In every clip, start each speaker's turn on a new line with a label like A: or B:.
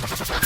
A: Officially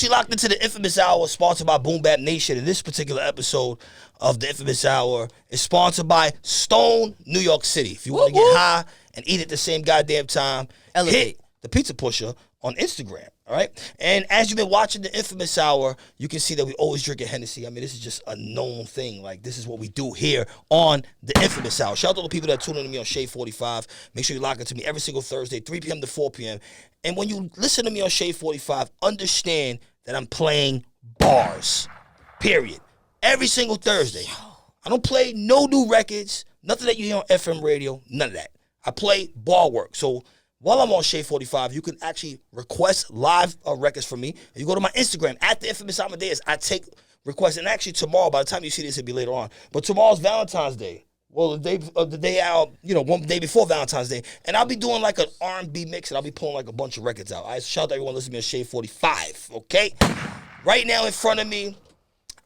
A: locked into the Inphamus Hour, sponsored by Boom Bap Nation. And this particular episode of the Inphamus Hour is sponsored by Stone, New York City. If you want to get high and eat at the same goddamn time, hit the Pizza Pusher on Instagram. All right. And as you've been watching the Inphamus Hour, you can see that we always drink a Hennessy. I mean, this is just a known thing. Like, this is what we do here on the Inphamus Hour. Shout out to all the people that tune in to me on Shade 45. Make sure you lock into me every single Thursday, 3 p.m. to 4 p.m. And when you listen to me on Shade 45, understand that I'm playing bars, period. Every single Thursday. I don't play no new records, nothing that you hear on FM radio, none of that. I play bar work. So while I'm on Shade 45, you can actually request live records from me. And you go to my Instagram, at the Inphamus Amadeuz. I take requests. And actually tomorrow, by the time you see this, it'll be later on. But tomorrow's Valentine's Day. Well, the day out, one day before Valentine's Day. And I'll be doing like an R&B mix, and I'll be pulling like a bunch of records out. I shout out to everyone listening to me on Shade 45, okay? Right now in front of me,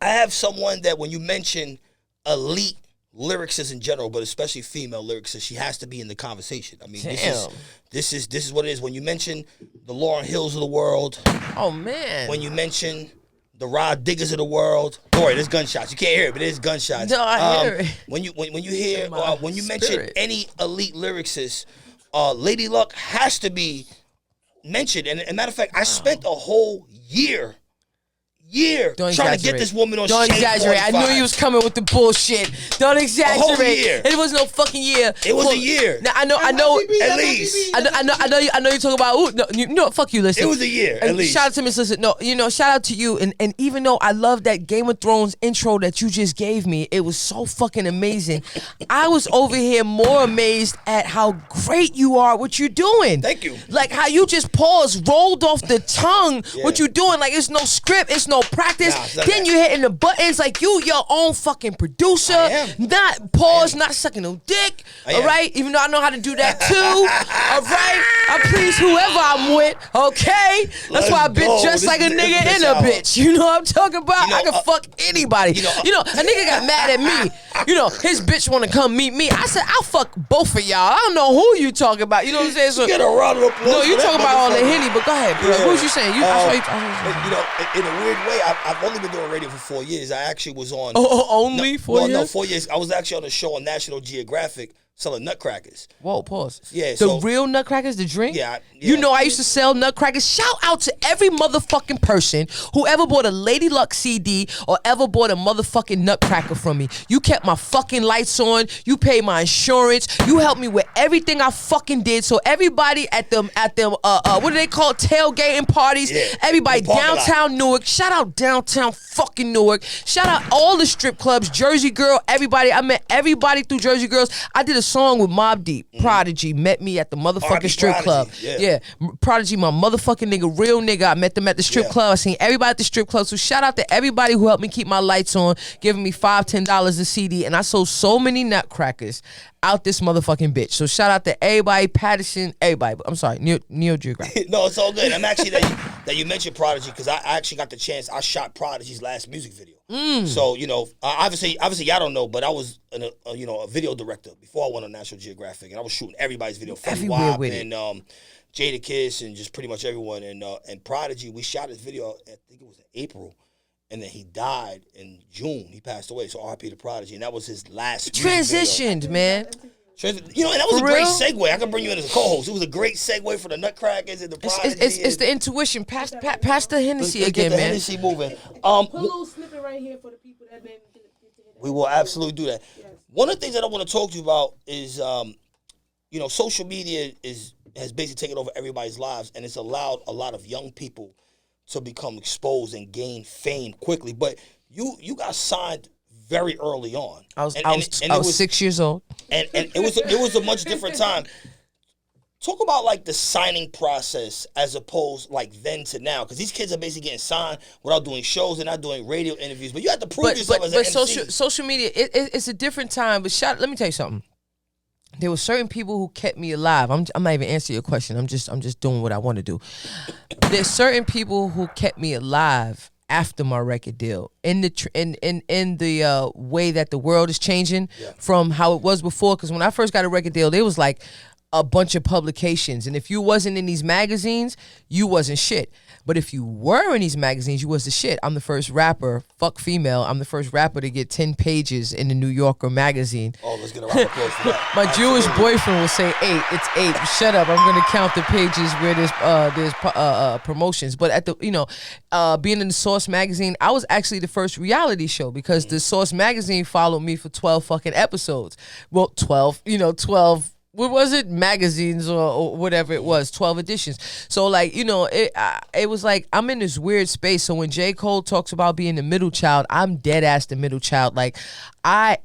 A: I have someone that when you mention elite lyricists in general, but especially female lyricists, she has to be in the conversation. I mean, this is what it is. When you mention the Lauryn Hills of the world.
B: Oh, man.
A: When you mention the Rod Diggers of the world. Don't worry, there's gunshots. You can't hear it, but there's gunshots.
B: No, I hear it.
A: When you mention any elite lyricist, Lady Luck has to be mentioned. And matter of fact, I spent a whole year trying to get this woman on
B: Don't
A: Shade
B: exaggerate.
A: 45.
B: I knew you was coming with the bullshit. Don't exaggerate.
A: A whole year.
B: It was no fucking year.
A: It was a year.
B: Now, I know.
A: At least.
B: I know you talk about. Ooh, no, you know, fuck you. Listen.
A: It was a year. At least.
B: Shout out to Miss Listen. No, shout out to you. And even though I love that Game of Thrones intro that you just gave me, it was so fucking amazing. I was over here more amazed at how great you are. What you're doing.
A: Thank you.
B: Like how you just paused, rolled off the tongue. Yeah. What you doing? Like it's no script. It's no practice. Then you hitting the buttons like you your own fucking producer. Not pause, not sucking no dick. All right? Even though I know how to do that too. All right? I please whoever I'm with. Okay? That's why I've been just like a nigga in a bitch. You know what I'm talking about? I can fuck anybody. You know, a nigga got mad at me. You know, his bitch want to come meet me. I said, I'll fuck both of y'all. I don't know who you talking about. You know what I'm saying? So,
A: get a round of applause.
B: No, you talking about all the Henny, but go ahead, bro. What was you saying?
A: In a weird way, I've only been doing radio for 4 years. I actually was on.
B: Only 4 years?
A: No, 4 years. I was actually on a show on National Geographic selling nutcrackers.
B: Whoa, pause.
A: Yeah,
B: the real nutcrackers, the drink?
A: Yeah.
B: You know I used to sell nutcrackers. Shout out to every motherfucking person who ever bought a Lady Luck CD or ever bought a motherfucking nutcracker from me. You kept my fucking lights on. You paid my insurance. You helped me with everything I fucking did. So everybody at them what do they call it? Tailgating parties. Yeah. Everybody downtown Newark. Shout out downtown fucking Newark. Shout out all the strip clubs. Jersey Girl. Everybody. I met everybody through Jersey Girls. I did a song with Mobb Deep. Prodigy met me at the motherfucking strip club. Yeah. Prodigy, my motherfucking nigga, real nigga. I met them at the strip club. I seen everybody at the strip club. So shout out to everybody who helped me keep my lights on, giving me $5, $10 a CD. And I sold so many nutcrackers out this motherfucking bitch. So shout out to everybody, Patterson, everybody. I'm sorry, Neo Geographic.
A: No, it's all good. I'm actually that you mentioned Prodigy because I actually got the chance. I shot Prodigy's last music video. So obviously y'all don't know, but I was a video director before I went on National Geographic, and I was shooting everybody's video, Freddie Wap and Jada Kiss and just pretty much everyone. And Prodigy, we shot his video. I think it was in April. And then he died in June. He passed away. So RP to Prodigy. And that was his last
B: transitioned, man.
A: And that was a great segue. I can bring you in as a co-host. It was a great segue for the Nutcrackers and the Prodigy.
B: It's the intuition. Pass the Hennessy again,
A: man.
B: Hennessy
A: moving.
C: Put a little snippet right here for the people that didn't get
A: we will absolutely do that. Yes. One of the things that I want to talk to you about is, social media has basically taken over everybody's lives, and it's allowed a lot of young people to become exposed and gain fame quickly. But you got signed very early on.
B: I was 6 years old.
A: And it was a much different time. Talk about like the signing process as opposed like then to now, because these kids are basically getting signed without doing shows and not doing radio interviews. But you have to prove yourself as an MC.
B: Social media, it's a different time. But let me tell you something. There were certain people who kept me alive. I'm not even answering your question. I'm just doing what I want to do. There's certain people who kept me alive after my record deal. In the way that the world is changing from how it was before. Because when I first got a record deal, there was like a bunch of publications, and if you wasn't in these magazines, you wasn't shit. But if you were in these magazines, you was the shit. I'm the first rapper, fuck female, I'm the first rapper to get 10 pages in the New Yorker magazine.
A: Oh, let's get a round of applause for that.
B: My Jewish boyfriend will say 8. It's 8. Shut up. I'm gonna count the pages where there's promotions. But at the being in the Source magazine, I was actually the first reality show because the Source magazine followed me for 12 fucking episodes. Well, 12. What was it? Magazines or whatever it was, 12 editions. So like, it was like I'm in this weird space. So when J. Cole talks about being the middle child, I'm dead ass the middle child. Like there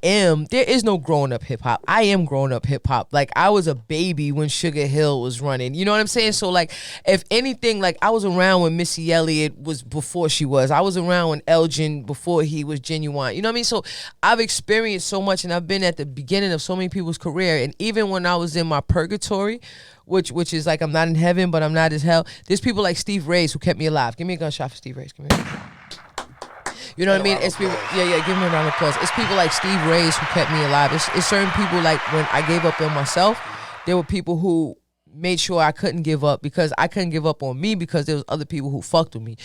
B: is no growing up hip hop. I am growing up hip hop. Like I was a baby when Sugar Hill was running. You know what I'm saying? So like, if anything, like I was around when Missy Elliott was before she was. I was around when Elgin before he was Genuine. You know what I mean? So I've experienced so much, and I've been at the beginning of so many people's career. And even when I was in my purgatory, which is like I'm not in heaven, but I'm not as hell. There's people like Steve Reyes who kept me alive. Give me a gunshot for Steve Reyes. Give me You know what I mean? It's people, give me a round of applause. It's people like Steve Reyes who kept me alive. It's certain people like when I gave up on myself, there were people who made sure I couldn't give up because I couldn't give up on me because there was other people who fucked with me.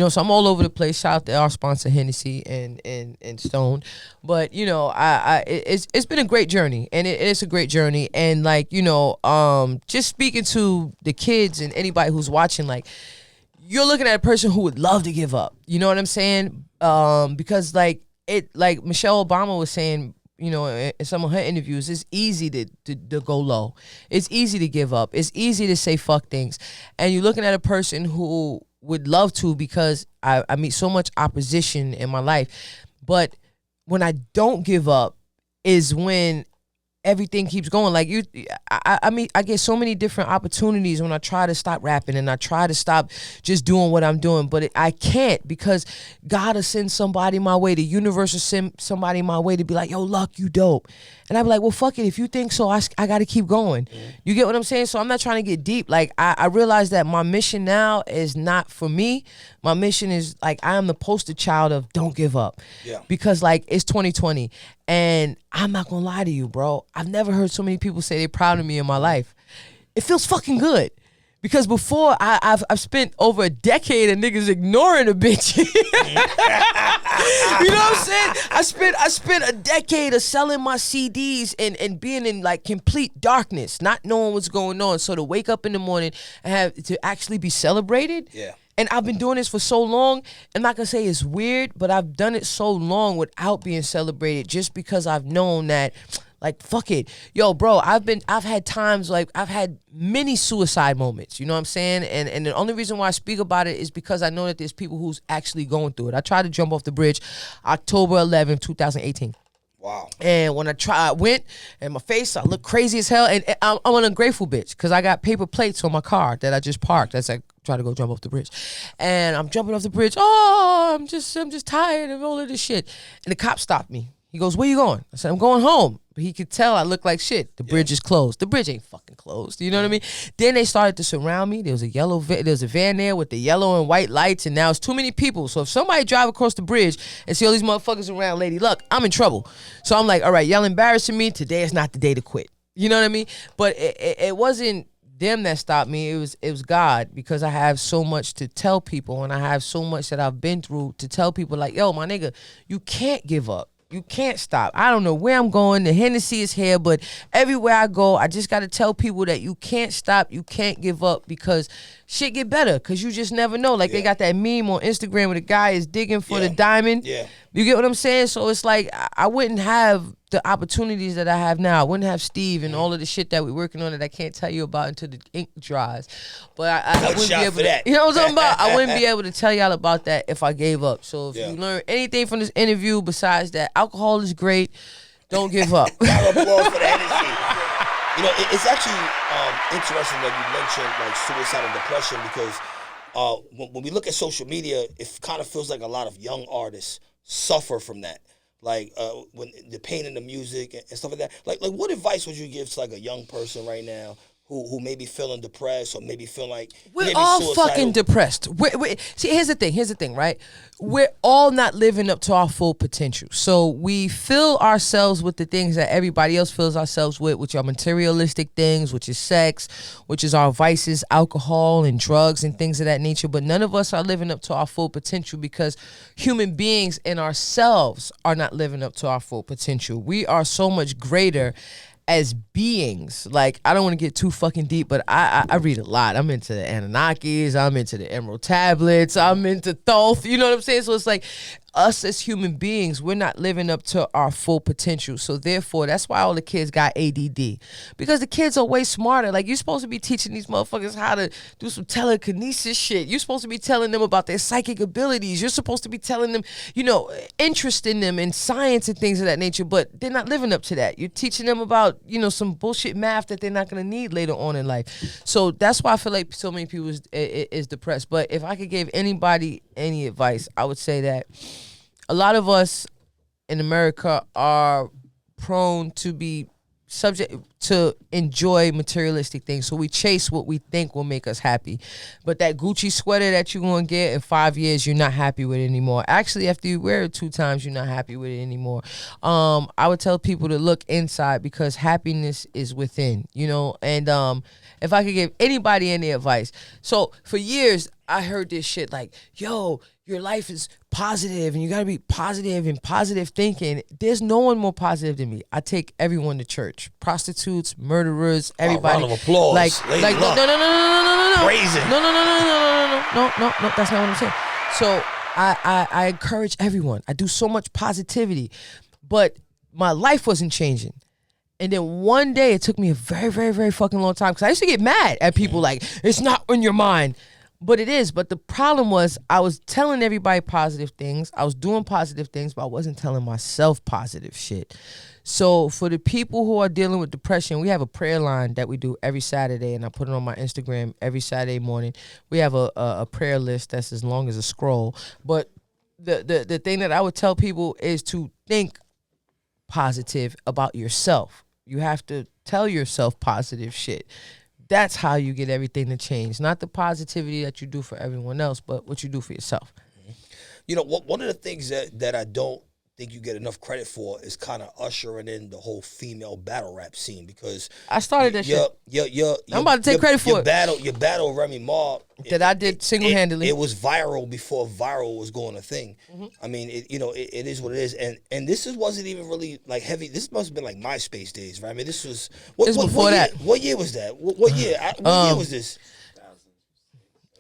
B: So I'm all over the place. Shout out to our sponsor Hennessy and Stone. But it's been a great journey, and it's a great journey. And like just speaking to the kids and anybody who's watching, like you're looking at a person who would love to give up. You know what I'm saying? Because like Michelle Obama was saying, in some of her interviews, it's easy to go low. It's easy to give up. It's easy to say fuck things. And you're looking at a person who would love to, because I meet so much opposition in my life. But when I don't give up is when everything keeps going. Like I get so many different opportunities when I try to stop rapping and I try to stop just doing what I'm doing, but I can't, because God will send somebody my way. The universe will send somebody my way to be like, yo, Luck, you dope. And I'd be like, well, fuck it. If you think so, I got to keep going. You get what I'm saying? So I'm not trying to get deep. Like I realize that my mission now is not for me. My mission is like, I am the poster child of don't give up. Yeah. Because like it's 2020 and I'm not gonna lie to you, bro. I've never heard so many people say they're proud of me in my life. It feels fucking good. Because before I've spent over a decade of niggas ignoring a bitch. You know what I'm saying? I spent a decade of selling my CDs and being in like complete darkness, not knowing what's going on. So to wake up in the morning and have to actually be celebrated. Yeah. And I've been doing this for so long. I'm not gonna say it's weird, but I've done it so long without being celebrated, just because I've known that, like, fuck it. Yo, bro, I've had times, like, I've had many suicide moments, you know what I'm saying? And the only reason why I speak about it is because I know that there's people who's actually going through it. I tried to jump off the bridge October 11th, 2018. Wow. And when I went, and my face, I look crazy as hell. And I'm an ungrateful bitch, because I got paper plates on my car that I just parked as I try to go jump off the bridge. And I'm jumping off the bridge. Oh, I'm just tired of all of this shit. And the cop stopped me. He goes, where you going? I said, I'm going home. But he could tell I look like shit. The bridge is closed. The bridge ain't fucking closed. You know what I mean? Then they started to surround me. There was a van there with the yellow and white lights, and now it's too many people. So if somebody drive across the bridge and see all these motherfuckers around Lady Luck, I'm in trouble. So I'm like, all right, y'all embarrassing me. Today is not the day to quit. You know what I mean? But it wasn't them that stopped me. It was God, because I have so much to tell people, and I have so much that I've been through to tell people, like, yo, my nigga, you can't give up. You can't stop. I don't know where I'm going. The Hennessy is here, but everywhere I go, I just got to tell people that you can't stop. You can't give up, because shit get better, because you just never know. Like they got that meme on Instagram where the guy is digging for the diamond. Yeah. You get what I'm saying? So it's like I wouldn't have the opportunities that I have now. I wouldn't have Steve and all of the shit that we're working on that I can't tell you about until the ink dries. But I wouldn't be able to, you know what I'm talking about? I wouldn't be able to tell y'all about that if I gave up. So if you learn anything from this interview besides that alcohol is great, don't give up.
A: Round of applause for the Hennessy. You know, it's actually interesting that you mentioned like suicide and depression, because when we look at social media, it kind of feels like a lot of young artists suffer from that. Like when the pain in the music and stuff like that. Like what advice would you give to like a young person right now who may be feeling depressed or maybe feel like
B: We're
A: maybe
B: all
A: suicidal.
B: fucking depressed. See, here's the thing, right? We're all not living up to our full potential. So we fill ourselves with the things that everybody else fills ourselves with, which are materialistic things, which is sex, which is our vices, alcohol and drugs and things of that nature. But none of us are living up to our full potential because human beings and ourselves are not living up to our full potential. We are so much greater as beings. Like, I don't want to get too fucking deep, but I read a lot. I'm into the Anunnakis, I'm into the Emerald Tablets, I'm into Thoth, you know what I'm saying? So it's like, us as human beings, we're not living up to our full potential. So therefore, that's why all the kids got ADD. Because the kids are way smarter. Like, you're supposed to be teaching these motherfuckers how to do some telekinesis shit. You're supposed to be telling them about their psychic abilities. You're supposed to be telling them, you know, interest in them in science and things of that nature. But they're not living up to that. You're teaching them about, you know, some bullshit math that they're not going to need later on in life. So that's why I feel like so many people is depressed. But if I could give anybody any advice, I would say that a lot of us in America are prone to be subject to enjoy materialistic things. So we chase what we think will make us happy. But that Gucci sweater that you're going to get in 5 years, you're not happy with it anymore. Actually, after you wear it 2 times, you're not happy with it anymore. I would tell people to look inside because happiness is within, you know. And if I could give anybody any advice. So for years, I heard this shit like, yo, your life is positive and you got to be positive and positive thinking. There's no one more positive than me. I take everyone to church. Prostitutes, murderers, everybody.
A: Round of applause.
B: Like no.
A: Praising.
B: No, that's not what I'm saying. So I encourage everyone. I do so much positivity, but my life wasn't changing. And then one day, it took me a very, very, very fucking long time because I used to get mad at people like, it's not in your mind. But it is. But the problem was I was telling everybody positive things. I was doing positive things, but I wasn't telling myself positive shit. So for the people who are dealing with depression, we have a prayer line that we do every Saturday, and I put it on my Instagram every Saturday morning. We have a prayer list that's as long as a scroll. But the thing that I would tell people is to think positive about yourself. You have to tell yourself positive shit. That's how you get everything to change. Not the positivity that you do for everyone else, but what you do for yourself.
A: You know, one of the things that I don't think you get enough credit for is kind of ushering in the whole female battle rap scene because
B: I started that shit. I'm about to take credit for it.
A: Your battle, Remy Ma,
B: that I did single-handedly.
A: It was viral before viral was going a thing. Mm-hmm. I mean, it is what it is, and this wasn't even really like heavy. This must have been like MySpace days, right? I mean, this was
B: before that.
A: What year was that? What year? What year was this?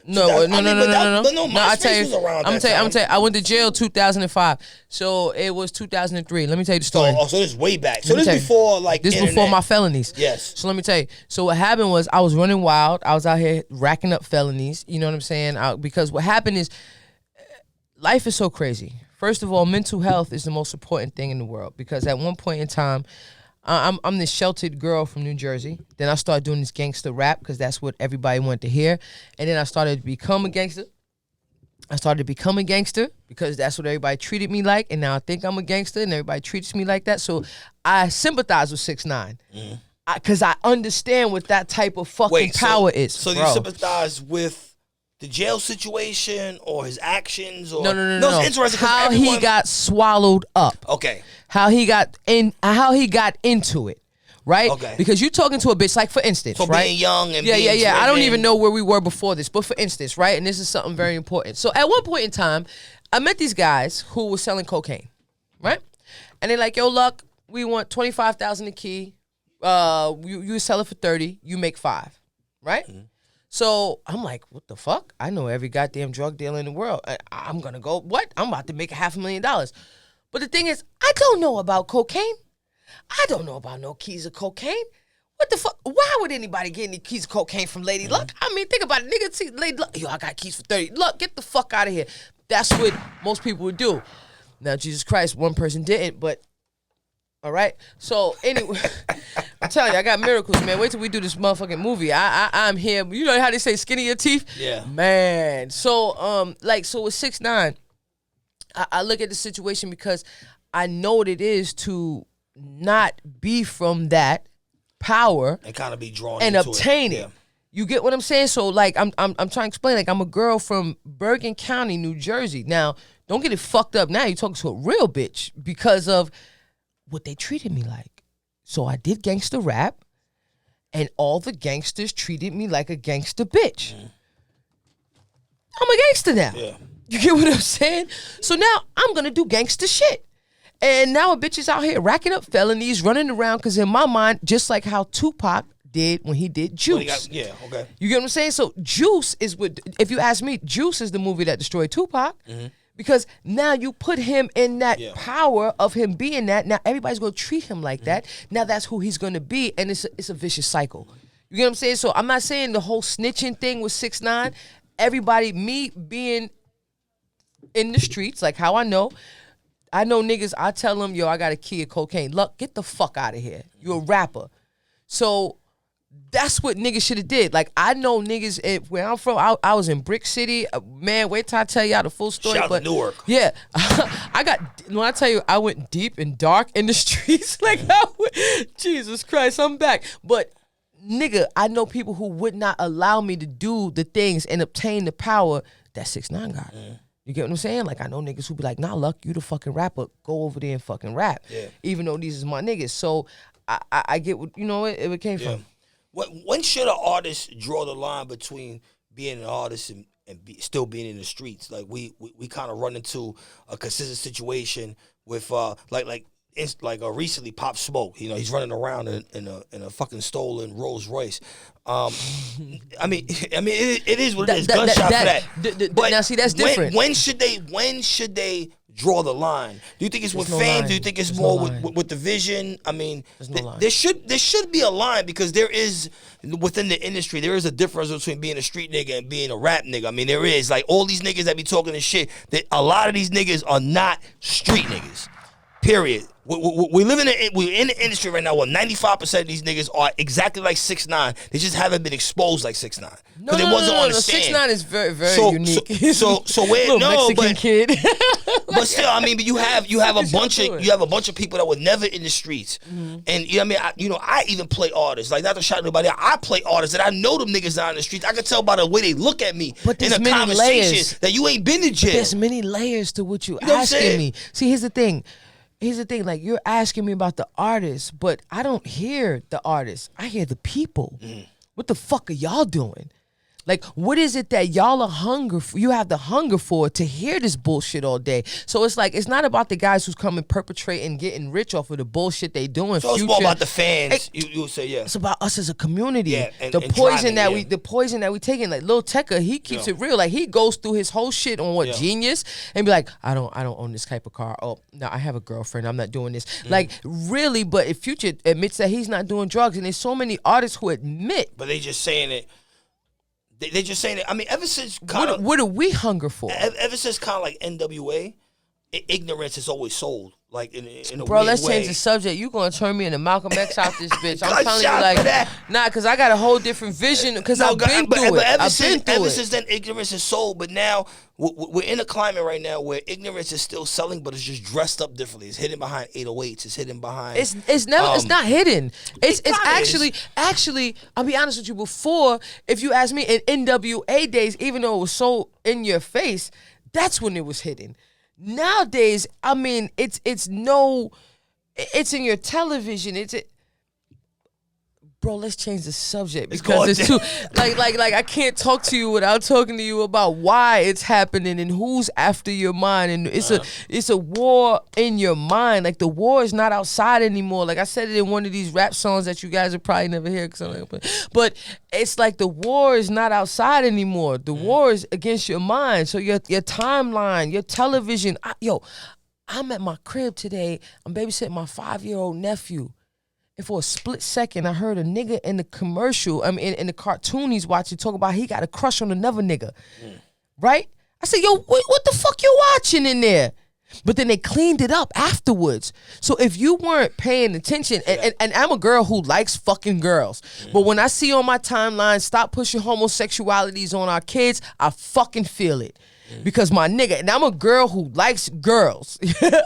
B: No. I tell you, I'm gonna tell you. I went to jail 2005, so it was 2003. Let me tell you the story.
A: So this is way back. So this before like
B: this
A: internet.
B: before my felonies.
A: Yes.
B: So let me tell you. So what happened was I was running wild. I was out here racking up felonies. You know what I'm saying? Because what happened is life is so crazy. First of all, mental health is the most important thing in the world because at one point in time, I'm this sheltered girl from New Jersey. Then I started doing this gangster rap because that's what everybody wanted to hear. And then I started to become a gangster. Because that's what everybody treated me like. And now I think I'm a gangster and everybody treats me like that. So I sympathize with 6ix9ine. Because I understand what that type of fucking power is.
A: So you sympathize with the jail situation or his actions? Or
B: No.
A: It's interesting
B: how he got swallowed up.
A: Okay.
B: How he got into it, right?
A: Okay.
B: Because you're talking to a bitch, like for instance,
A: so
B: right?
A: being young and
B: yeah.
A: driven.
B: I don't even know where we were before this, but for instance, right? And this is something very important. So at one point in time, I met these guys who were selling cocaine, right? And they're like, "Yo, Luck, we want $25,000 a key. You sell it for $30, you make $5, right?" Mm-hmm. So I'm like, what the fuck? I know every goddamn drug dealer in the world. I'm gonna go. What? I'm about to make $500,000. But the thing is, I don't know about cocaine. I don't know about no keys of cocaine. What the fuck? Why would anybody get any keys of cocaine from Lady Luck? I mean, think about it. Nigga, see, Lady Luck, yo, I got keys for 30. Look, get the fuck out of here. That's what most people would do. Now, Jesus Christ, one person didn't, but all right. So anyway, I'm telling you, I got miracles, man. Wait till we do this motherfucking movie. I'm here. You know how they say skin in your teeth?
A: Yeah.
B: Man. So so with 6ix9ine, I look at the situation because I know what it is to not be from that power
A: and kind of be drawn
B: and
A: into
B: obtain
A: it.
B: it.
A: Yeah.
B: You get what I'm saying? So like I'm trying to explain. Like I'm a girl from Bergen County, New Jersey. Now, don't get it fucked up. Now you're talking to a real bitch because of what they treated me like. So I did gangster rap, and all the gangsters treated me like a gangster bitch. I'm a gangster now.
A: Yeah.
B: You get what I'm saying? So now I'm gonna do gangster shit. And now a bitch is out here racking up felonies, running around, because in my mind, just like how Tupac did when he did Juice.
A: Yeah, okay.
B: You get what I'm saying? So Juice is what, if you ask me, Juice is the movie that destroyed Tupac. Because now you put him in that power of him being that. Now everybody's going to treat him like that. Now that's who he's going to be. And it's a vicious cycle. You get what I'm saying? So I'm not saying the whole snitching thing with 6ix9ine. Everybody, me being in the streets, like how I know niggas, I tell them, yo, I got a key of cocaine. Look, get the fuck out of here. You're a rapper. So that's what niggas should have did. Like, I know niggas, where I'm from, I was in Brick City. Man, wait till I tell y'all the full story.
A: Shout out to Newark.
B: Yeah. When I tell you, I went deep and dark in the streets. Like, Jesus Christ, I'm back. But, nigga, I know people who would not allow me to do the things and obtain the power that 6ix9ine got. You get what I'm saying? Like, I know niggas who be like, nah, Luck, you the fucking rapper. Go over there and fucking rap.
A: Yeah.
B: Even though these is my niggas. So, I get what, you know, it came from.
A: When should an artist draw the line between being an artist and still being in the streets? Like, we kind of run into a consistent situation with, recently Pop Smoke. You know, he's running around in a fucking stolen Rolls Royce. I mean, it is what it is. Gunshot for that.
B: But now, see, that's different.
A: When should they draw the line? Do you think it's with fame? Do you think it's more with the vision? I mean, there should be a line, because there is, within the industry, there is a difference between being a street nigga and being a rap nigga. I mean, there is. Like, all these niggas that be talking this shit, that a lot of these niggas are not street niggas. Period. We're in the industry right now where 95% of these niggas are exactly like 6ix9ine. They just haven't been exposed like 6ix9ine.
B: No,
A: it wasn't on the stand.
B: 6ix9ine is very, very unique.
A: So where
B: Mexican kid.
A: But still, I mean, but you have a bunch of people that were never in the streets, and you know what I mean. I even play artists. Like, not to shout nobody out, I play artists that I know them niggas out in the streets. I can tell by the way they look at me in a conversation that you ain't been to jail.
B: There's many layers to what you asking me. See, here's the thing. Like, you're asking me about the artist, but I don't hear the artist. I hear the people. What the fuck are y'all doing? Like, what is it that y'all are you have the hunger for to hear this bullshit all day? So it's like, it's not about the guys who's coming perpetrating, getting rich off of the bullshit they doing.
A: So it's more about the fans. You would say, yeah.
B: It's about us as a community.
A: Yeah,
B: the poison that we taking. Like Lil Tecca, he keeps it real. Like, he goes through his whole shit on Genius and be like, I don't own this type of car. Oh, no, I have a girlfriend. I'm not doing this. Like, really, but if Future admits that he's not doing drugs, and there's so many artists who admit.
A: But they just saying it. They just saying it. I mean, ever since kind of
B: what do we hunger for?
A: Ever since kind of like NWA, ignorance is always sold. Like in a
B: bro,
A: weird
B: let's
A: way.
B: change the subject. You gonna turn me into Malcolm X out this bitch? I'm telling you, like, nah, because I got a whole different vision. Because I've been through it.
A: Ever since then, ignorance is sold. But now we're in a climate right now where ignorance is still selling, but it's just dressed up differently. It's hidden behind 808s. It's hidden behind.
B: It's not hidden. It's actually. I'll be honest with you. Before, if you ask me, in NWA days, even though it was so in your face, that's when it was hidden. Nowadays, I mean, it's in your television. Bro, let's change the subject because it's too like I can't talk to you without talking to you about why it's happening and who's after your mind, and it's a war in your mind. Like, the war is not outside anymore. Like I said it in one of these rap songs that you guys have probably never heard, but it's like the war is not outside anymore. The war is against your mind. So your timeline, your television. I'm at my crib today. I'm babysitting my 5-year-old nephew. And for a split second, I heard a nigga in the commercial, in the cartoon he's watching, talk about he got a crush on another nigga. Right? I said, yo, what the fuck you watching in there? But then they cleaned it up afterwards. So if you weren't paying attention, and I'm a girl who likes fucking girls, but when I see on my timeline, stop pushing homosexualities on our kids, I fucking feel it. Because my nigga, and I'm a girl who likes girls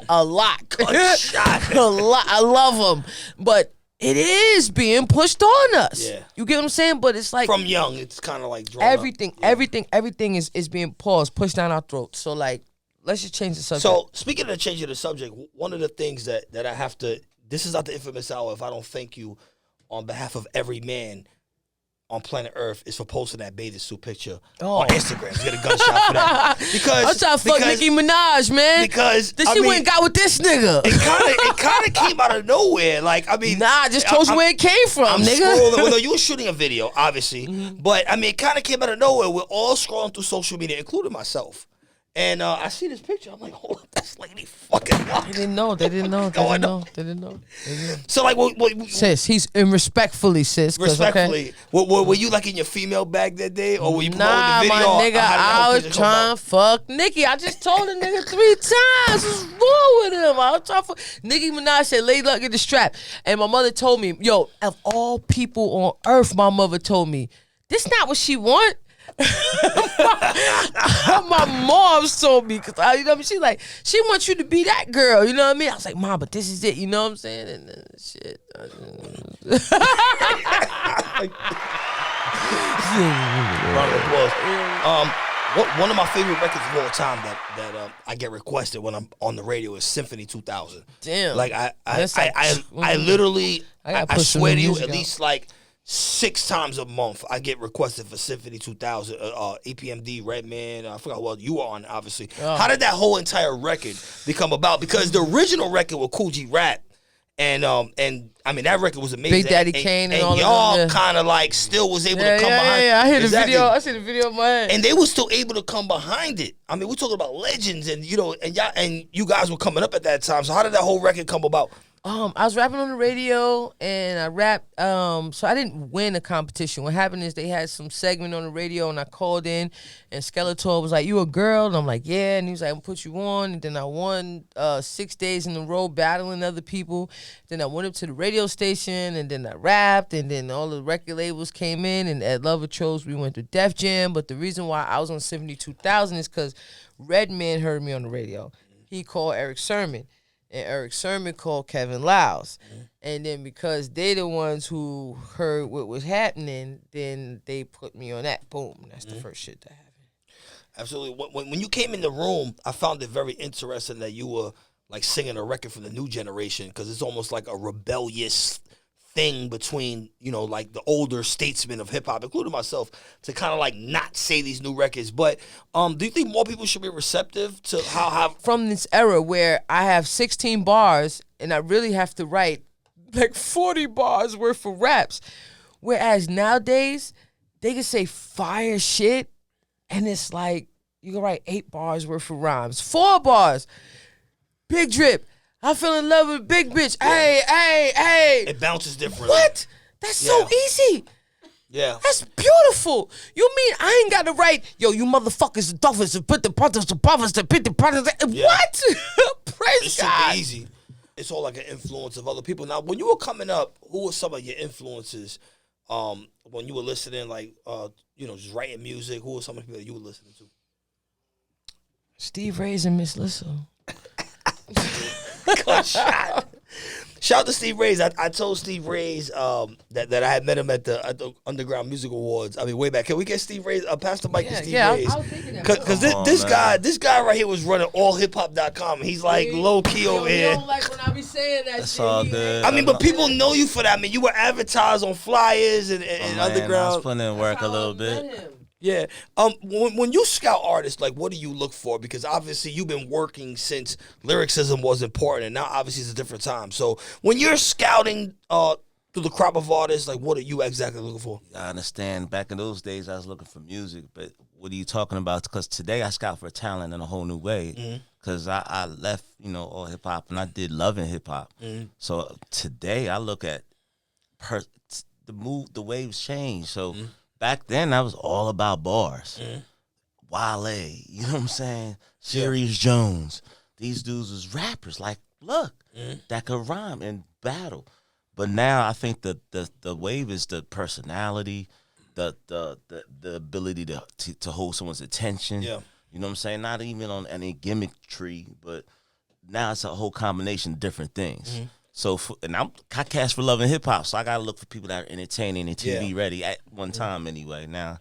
B: a lot. A lot. I love them. But it is being pushed on us.
A: Yeah.
B: You get what I'm saying? But it's like
A: From young, it's kind of like drawn
B: everything,
A: up. Yeah.
B: everything is being pushed down our throats. So like, let's just change the subject.
A: So speaking of changing the subject, one of the things that I have to, this is not the Infamous Hour if I don't thank you on behalf of every man on planet Earth is for posting that bathing suit picture on Instagram. Get a gunshot for that. Because
B: I'm trying to fuck Nicki Minaj, man.
A: Because
B: then she went and got with this nigga.
A: It kind of came out of nowhere. Like, I mean,
B: I just told you where it came from, nigga.
A: Well, no, you were shooting a video, obviously, but I mean, it kind of came out of nowhere. We're all scrolling through social media, including myself. And I see this picture. I'm like, hold up, that's Lady fucking Luck.
B: They didn't know. They didn't know.
A: So, like, what,
B: sis, he's respectfully, sis.
A: Respectfully. Okay. Were you, like, in your female bag that day? Or were you promoting the video?
B: Nah, my nigga, I was trying to fuck Nicki. I just told the nigga 3 times. What's wrong with him? I was trying to fuck. Nicki Minaj said, Lady Luck, get the strap. And my mother told me, yo, of all people on earth, my mother told me, this not what she want. My mom told me, cause you know what I mean? She like, she wants you to be that girl, you know what I mean? I was like, Mom, but this is it, you know what I'm saying? And then shit.
A: Round of applause. One of my favorite records of all time that I get requested when I'm on the radio is Symphony 2000.
B: Damn.
A: Like I literally, I swear to you, at least like 6 times a month, I get requested for Symphony 2000, EPMD, Redman. I forgot what you were on, obviously. Oh. How did that whole entire record become about? Because the original record with Kool G Rap, and I mean that record was amazing.
B: Big Daddy Kane and all
A: y'all
B: of them,
A: kind of like still was able to come behind.
B: Yeah, I hear the video. I see the video in my head.
A: And they were still able to come behind it. I mean, we're talking about legends, and you know, and y'all and you guys were coming up at that time. So how did that whole record come about?
B: I was rapping on the radio, and I rapped. So I didn't win a competition. What happened is they had some segment on the radio, and I called in, and Skeletor was like, "You a girl?" And I'm like, "Yeah." And he was like, "I'm gonna put you on." And then I won 6 days in a row battling other people. Then I went up to the radio station, and then I rapped, and then all the record labels came in, and at Lover Chose we went to Def Jam. But the reason why I was on 72,000 is because Redman heard me on the radio. He called Eric Sermon. And Eric Sermon called Kevin Lyles. And then because they the ones who heard what was happening, then they put me on that. Boom. That's the first shit that happened.
A: Absolutely. When you came in the room, I found it very interesting that you were like singing a record for the new generation, because it's almost like a rebellious thing between, you know, like the older statesmen of hip hop, including myself, to kind of like not say these new records. But do you think more people should be receptive to how
B: from this era where I have 16 bars and I really have to write like 40 bars worth of raps, whereas nowadays they can say fire shit and it's like you can write 8 bars worth of rhymes, 4 bars, Big Drip, I fell in love with a big bitch. Yeah. Hey.
A: It bounces differently.
B: What? That's so easy.
A: Yeah.
B: That's beautiful. You mean I ain't got to write, yo, you motherfuckers, the duffers, and put the brothers, the brothers, the pit, the brothers. Yeah. What? Praise
A: it's
B: God.
A: Super easy. It's all like an influence of other people. Now, when you were coming up, who were some of your influences when you were listening, like, you know, just writing music? Who were some of the people that you were listening to?
B: Steve Ray's and Miss Lissa.
A: Gunshot. Shout out to Steve Ray's. I told Steve Ray's that I had met him at the Underground Music Awards. I mean, way back. Can we get Steve Ray's? Pass the mic to Steve Ray's.
B: I was thinking that.
A: Because this guy right here was running allhiphop.com. He's like low key over here.
C: You don't like when I be saying that.
D: That's
C: shit.
D: all good.
A: I mean, but people know you for that. I mean, you were advertised on flyers and Underground.
D: I was putting in work a little bit.
A: Yeah. When you scout artists, like, what do you look for? Because obviously you've been working since lyricism was important, and now obviously it's a different time. So when you're scouting through the crop of artists, like, what are you exactly looking for?
D: I understand. Back in those days, I was looking for music, but what are you talking about? Because today I scout for talent in a whole new way. Because I left, you know, all hip hop, and I did loving hip hop. So today I look at the waves change. So. Back then, I was all about bars. Wale, you know what I'm saying? Sirius Jones. These dudes was rappers. Like, look, that could rhyme and battle. But now I think the wave is the personality, the ability to hold someone's attention. Yeah. You know what I'm saying? Not even on any gimmickry, but now it's a whole combination of different things. So, I cast for love and hip hop, so I gotta look for people that are entertaining and TV ready at one time anyway. Now,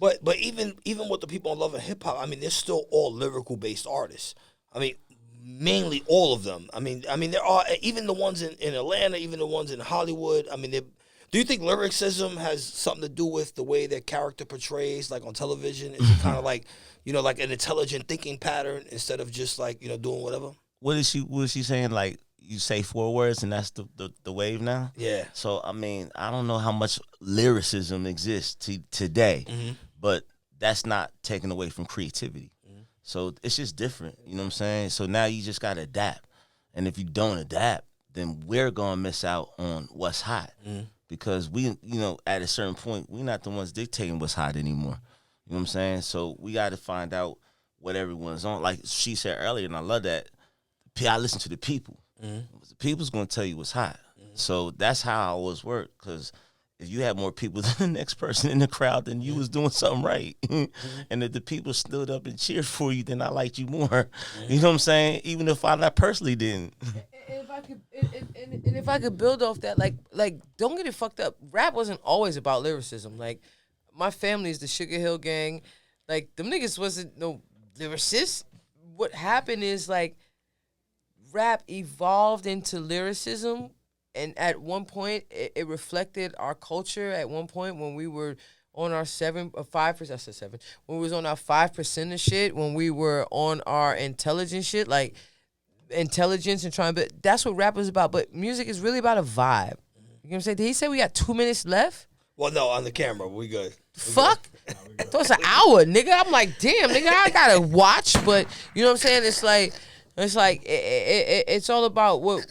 A: but even with the people on Love and Hip Hop, I mean, they're still all lyrical based artists. I mean, mainly all of them. I mean, there are even the ones in Atlanta, even the ones in Hollywood. I mean, do you think lyricism has something to do with the way their character portrays, like on television? Is it kind of like, like an intelligent thinking pattern instead of just like, doing whatever?
D: What is she saying? Like, you say 4 words and that's the wave now?
A: Yeah.
D: So, I mean, I don't know how much lyricism exists today, but that's not taken away from creativity. So it's just different, you know what I'm saying? So now you just got to adapt. And if you don't adapt, then we're going to miss out on what's hot. Because we, at a certain point, we're not the ones dictating what's hot anymore. You know what I'm saying? So we got to find out what everyone's on. Like she said earlier, and I love that, I listen to the people. The people's going to tell you what's hot. So that's how I always work, because if you had more people than the next person in the crowd, then you was doing something right. And if the people stood up and cheered for you, then I liked you more. You know what I'm saying? Even if I not personally didn't.
B: And if I could build off that, like don't get it fucked up. Rap wasn't always about lyricism. Like, my family is the Sugar Hill Gang. Like, them niggas wasn't no lyricists. What happened is, like, rap evolved into lyricism. And at one point, it reflected our culture. At one point, when we were on our 5%, I said 7. When we was on our 5% of shit, when we were on our intelligence shit, like intelligence and trying, but that's what rap is about. But music is really about a vibe. You know what I'm saying? Did he say we got 2 minutes left?
A: Well, no, on the camera, we good.
B: Fuck. I thought it's an hour, nigga. I'm like, damn, nigga, I gotta watch. But you know what I'm saying? It's like it's all about what,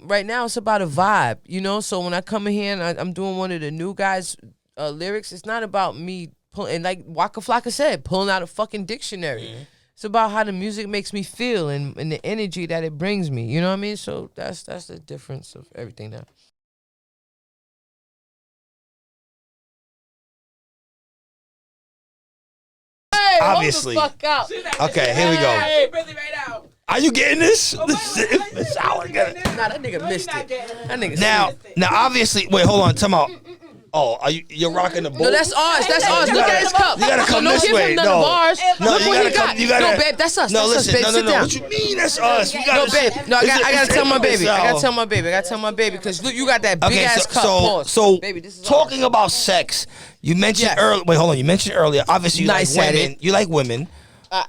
B: right now it's about a vibe, So when I come in here and I'm doing one of the new guys' lyrics, it's not about me pulling, like Waka Flocka said, pulling out a fucking dictionary. It's about how the music makes me feel and the energy that it brings me. You know what I mean? So that's the difference of everything now. Hey,
A: Obviously.
B: hold the fuck out.
A: Okay, here we go.
C: Hey, Billy, right now.
A: Are you getting this? This is Inphamus Hour. Get it.
B: Nah, that nigga missed it. That nigga
A: Now, obviously, wait, hold on. Time out. Oh, you're rocking the boat?
B: No, that's ours. That's ours. Look at his cup.
A: You gotta come
B: Don't
A: this
B: give
A: way.
B: him none
A: No.
B: of ours.
A: No,
B: Look
A: you
B: what
A: gotta
B: he
A: come.
B: got.
A: You gotta.
B: No, babe, that's us.
A: No,
B: That's
A: listen.
B: us, babe.
A: No.
B: Sit down.
A: What you mean? That's us. We
B: No,
A: gotta.
B: babe. No, I gotta tell my baby. I gotta
A: Inphamus
B: tell my baby. I gotta tell my baby because look, you got that big ass cup. Pause.
A: So
B: baby, this is
A: talking about sex, you mentioned
B: Yes.
A: earlier. Wait, hold on. You mentioned earlier. Obviously, you
B: Nice
A: like
B: at
A: women.
B: it.
A: You like women.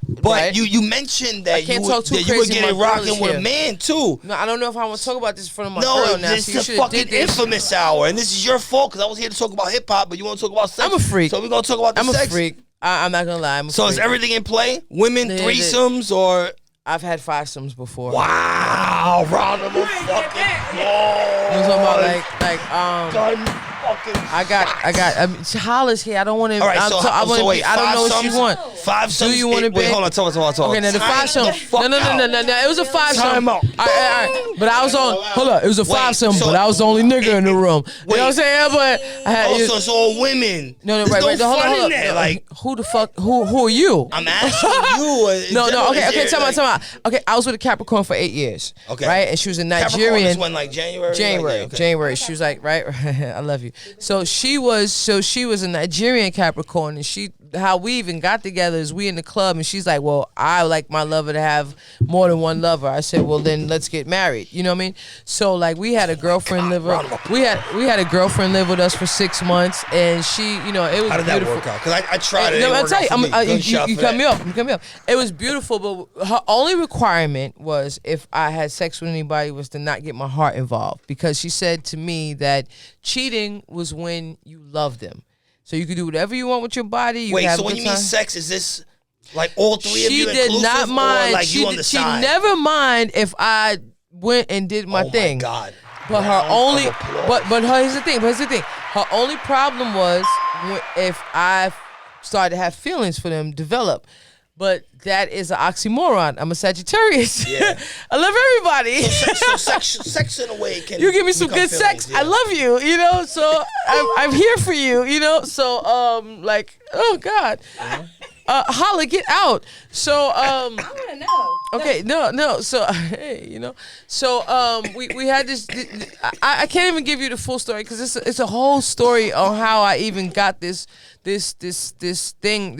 A: But
B: right.
A: you mentioned that
B: can't
A: you
B: talk too
A: that you were
B: crazy,
A: getting
B: my girl
A: rocking
B: is
A: with
B: here.
A: a man too.
B: No, I don't know if I want to talk about this in front of my
A: No,
B: girl now.
A: this
B: So you
A: is the
B: should have
A: fucking
B: did this.
A: Inphamus Hour, and this is your fault because I was here to talk about hip hop, but you want to talk about sex.
B: I'm a freak.
A: So we're gonna talk about the
B: I'm
A: sex.
B: a freak. I'm not gonna lie. I'm a
A: So
B: freak.
A: is everything in play? Women,
B: Yeah,
A: threesomes, or
B: I've had fivesomes before.
A: wow, round of applause.
B: I'm talking about I got Hollis here. I don't want to.
A: All right, so wait,
B: I don't know what you want.
A: Five sums.
B: Do you want to be?
A: Wait, hold on, talk.
B: Okay, now the fivesome. No. It was a fivesome.
A: Time out.
B: All right. But I was on. Hold up. It was a fivesome,
A: so-
B: but I was the only nigga in the room. You know what I'm saying? But I had.
A: Also, it's all women.
B: No,
A: There's
B: right.
A: no
B: Hold
A: fun
B: on.
A: in there. Like,
B: who the fuck? Who are you?
A: I'm asking you.
B: No. Okay. Time out. Okay, I was with a Capricorn for 8 years.
A: Okay.
B: Right, and she was a
A: Capricorn
B: Nigerian.
A: is when, like January.
B: January. She was like, right, I love you. So she was a Nigerian Capricorn, and how we even got together is we in the club, and she's like, well, I like my lover to have more than one lover. I said, well, then let's get married. You know what I mean? So like we had a girlfriend live. We had a girlfriend live with us for 6 months, and she, it was beautiful.
A: How did that work out? Because I tried it.
B: No, I'll tell you, you cut
A: me.
B: me up. You cut me up. It was beautiful, but her only requirement was if I had sex with anybody was to not get my heart involved, because she said to me that cheating was when you love them. So you could do whatever you want with your body. You
A: Wait,
B: have
A: so
B: a
A: when
B: good
A: you mean
B: time.
A: sex, is this like all three of
B: She
A: you
B: did
A: inclusive,
B: not mind.
A: or like
B: She
A: you on the
B: she
A: side?
B: never mind if I went and did my thing.
A: Oh my God.
B: But her
A: Round
B: only,
A: of applause.
B: but here's the thing. Her only problem was if I started to have feelings for them develop. But that is an oxymoron. I'm a Sagittarius.
A: Yeah.
B: I love everybody.
A: Sex in a way can.
B: You give me some
A: become
B: good
A: feelings,
B: sex.
A: yeah.
B: I love you. So I'm here for you. So like, oh God. Holla, get out. So
C: I want to know.
B: okay, no. So hey, So we had this. I can't even give you the full story because it's a whole story on how I even got this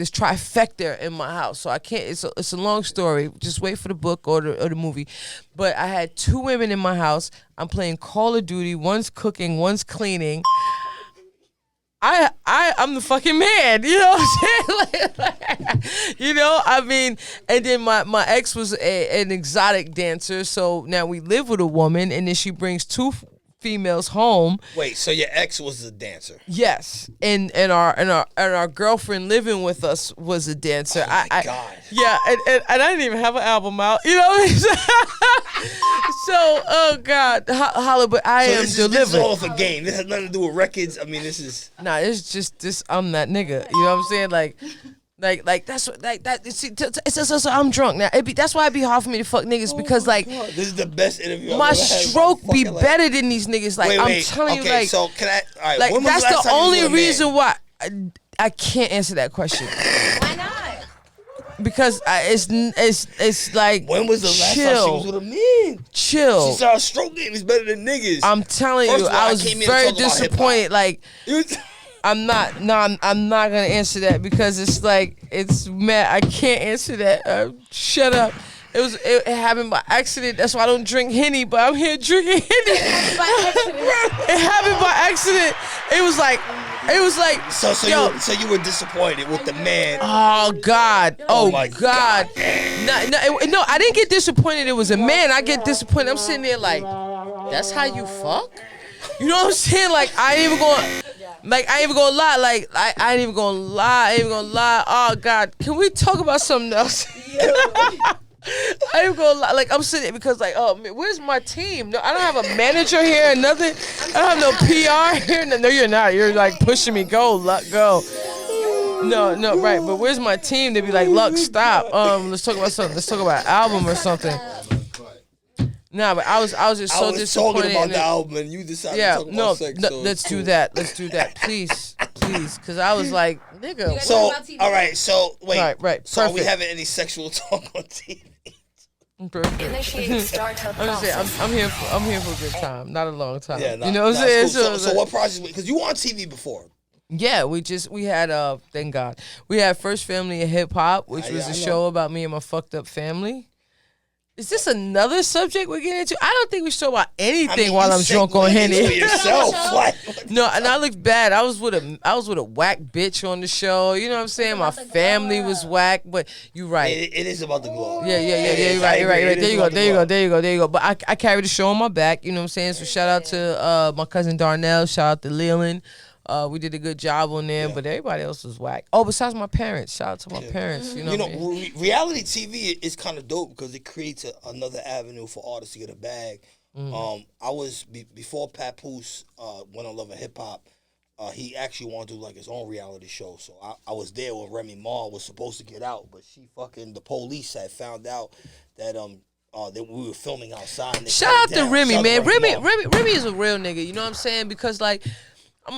B: trifecta in my house. So I can't. It's a long story. Just wait for the book or the movie. But I had 2 women in my house. I'm playing Call of Duty. One's cooking. One's cleaning. I'm the fucking man, you know what I'm saying? I mean, and then my ex was an exotic dancer, so now we live with a woman, and then she brings 2 females home.
A: Wait, so your ex was a dancer?
B: Yes, and our girlfriend living with us was a dancer.
A: Oh my God.
B: Yeah, and I didn't even have an album out. You know what I mean? So, oh God, holla! But I am delivered.
A: This is all for game. This has nothing to do with records. I mean, this is.
B: Nah, it's just this. I'm that nigga. You know what I'm saying? Like that's what that. See, so I'm drunk now. That's why it be hard for me to fuck niggas because
A: God. This is the best interview.
B: My
A: I've ever had
B: stroke be
A: life.
B: better than these niggas. Like
A: Wait,
B: I'm telling
A: okay,
B: you, like
A: so can I? All right,
B: like
A: when was
B: that's
A: the last
B: the
A: time you was
B: only
A: with a man?
B: reason why I can't answer that question.
C: Why not?
B: Because it's like
A: When was the last time she
B: chill.
A: was with a man?
B: Chill.
A: She said our stroke game is better than niggas.
B: I'm telling
A: First
B: you,
A: of all,
B: I
A: I
B: was
A: came here to
B: very
A: talk about
B: disappointed. Like
A: You-
B: I'm not gonna answer that because it's like it's mad. I can't answer that. Shut up. It happened by accident. That's why I don't drink Henny, but I'm here drinking Henny. It happened by accident. It was like
A: So you were disappointed with the man.
B: oh God, oh
A: my
B: God. No, I didn't get disappointed. It was a man. I get disappointed. I'm sitting there like, that's how you fuck? You know what I'm saying? Like I ain't even gonna lie. Like I ain't even gonna lie. Oh God, can we talk about something else? I ain't gonna lie. Like I'm sitting because like, oh man, where's my team? No, I don't have a manager here and nothing. I don't have no PR here. No, you're not. You're like pushing me. Go, Luck, go. No, right. But where's my team? They be like, Luck, stop. Let's talk about something. Let's talk about an album or something. Nah, but I was just so disappointed.
A: Talking about the album and you decided to talk about sex.
B: No,
A: So
B: let's do that. Let's do that, please, because I was like, nigga.
A: So all right, so wait.
B: Right.
A: So are we
B: Perfect.
A: having any sexual talk on TV?
B: Perfect.
E: Initiate startup
B: I'm just saying,
E: process.
B: I'm here for a good time, not a long time.
A: Yeah,
B: you know what I'm saying?
A: So what process? Because you were on TV before.
B: Yeah, we had thank God, we had First Family in Hip Hop, which was
A: I
B: a
A: know.
B: show about me and my fucked up family. Is this another subject we're getting into? I don't think we should talk about anything while I'm drunk on
A: segued into
B: Henny.
A: yourself. Like,
B: No, and I looked bad. I was with a whack bitch on the show. You know what I'm saying? My family was whack, but you right.
A: it is about the glow.
B: Yeah. You're right. There you go. But I carried the show on my back. You know what I'm saying? So shout out to my cousin Darnell. Shout out to Leland. We did a good job on there, but everybody else was whack. Oh, besides my parents. Shout out to my parents. You know what I mean?
A: Reality TV is kind of dope because it creates another avenue for artists to get a bag. I was before Papoose went on Love and Hip Hop. He actually wanted to do like his own reality show. So I was there when Remy Ma was supposed to get out, but the police had found out that that we were filming outside. And they
B: Shout
A: shut
B: out
A: it
B: to
A: down.
B: Remy,
A: Shout
B: man.
A: out to
B: Remy is a real nigga. You know what I'm saying? Because like,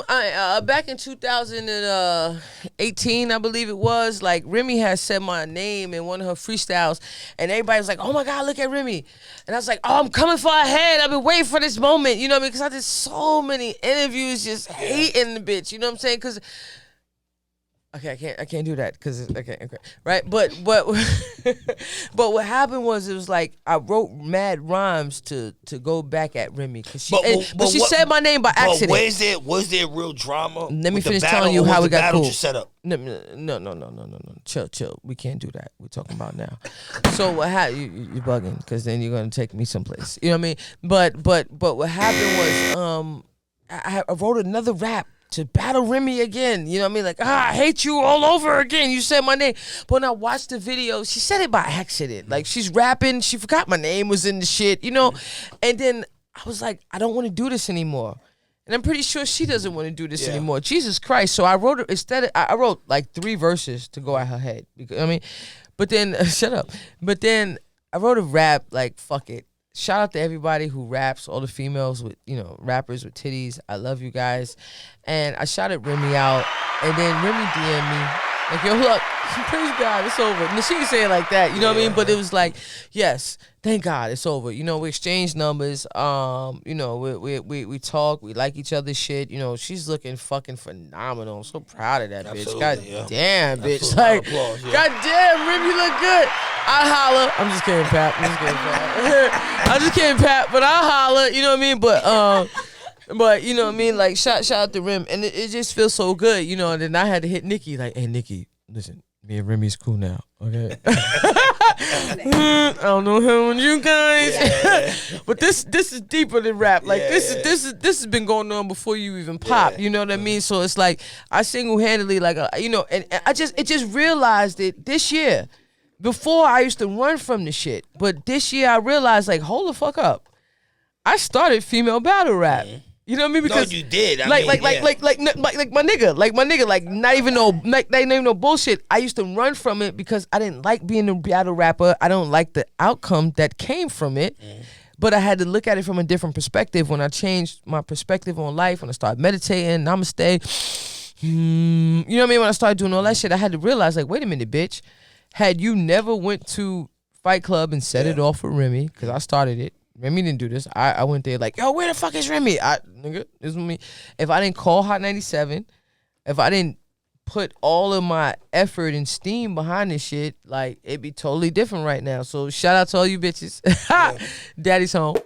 B: back in 2018, I believe it was, like Remy had said my name in one of her freestyles, and everybody was like, "Oh my God, look at Remy!" And I was like, "Oh, I'm coming for her head. I've been waiting for this moment." You know what I mean? Because I did so many interviews just hating the bitch. You know what I'm saying? Because okay, I can't do that because okay, right? But but what happened was it was like I wrote mad rhymes to go back at Remy because she she said my name by accident.
A: But was there real drama?
B: Let me
A: with the
B: finish
A: battle,
B: telling you
A: or was
B: how
A: the
B: we got
A: battle
B: cool.
A: just set up?
B: No. Chill. We can't do that. We're talking about now. So what happened? You bugging because then you're gonna take me someplace. You know what I mean? But what happened was I wrote another rap to battle Remy again. You know what I mean? Like, I hate you all over again. You said my name. But when I watched the video, she said it by accident. Like, she's rapping. She forgot my name was in the shit, you know? And then I was like, I don't want to do this anymore. And I'm pretty sure she doesn't want to do this anymore. Jesus Christ. So I wrote, I wrote like 3 verses to go at her head. Because, I mean, but then, shut up. But then I wrote a rap, like, fuck it. Shout out to everybody who raps, all the females with, rappers with titties. I love you guys. And I shouted Remy out. And then Remy DM'd me. Like, yo, look, praise God, it's over. And she didn't say it like that, you know what I mean? But it was like, yes, thank God, it's over. You know, we exchanged numbers. You know, we talk. We like each other's shit. You know, she's looking fucking phenomenal. I'm so proud of that bitch. God damn, bitch.
A: Absolute
B: Like,
A: applause, yeah.
B: God damn, Remy, you look good. I holler. I'm just kidding, Pap. I'm just kidding, Pap. But I holler. You know what I mean? But you know what I mean? Like, shout out to Rem. And it just feels so good, you know. And then I had to hit Nikki, like, hey, Nikki, listen, me and Remy's cool now, okay? I don't know him and you guys. But this is deeper than rap. Like, this has been going on before you even pop. You know what I mean? So it's like, I single-handedly, like, you know, and it just realized it this year. Before, I used to run from the shit. But this year, I realized, like, hold the fuck up. I started female battle rap. You know what I mean? Because
A: no, you did.
B: Like my nigga, like not even no bullshit. I used to run from it because I didn't like being a battle rapper. I don't like the outcome that came from it. But I had to look at it from a different perspective when I changed my perspective on life, when I started meditating, namaste. You know what I mean? When I started doing all that shit, I had to realize, like, wait a minute, bitch. Had you never went to Fight Club and set it off with Remy, because I started it. Remy didn't do this. I went there like, yo, where the fuck is Remy? Nigga, this is me. If I didn't call Hot 97, if I didn't put all of my effort and steam behind this shit, like, it'd be totally different right now. So shout out to all you bitches. Daddy's home.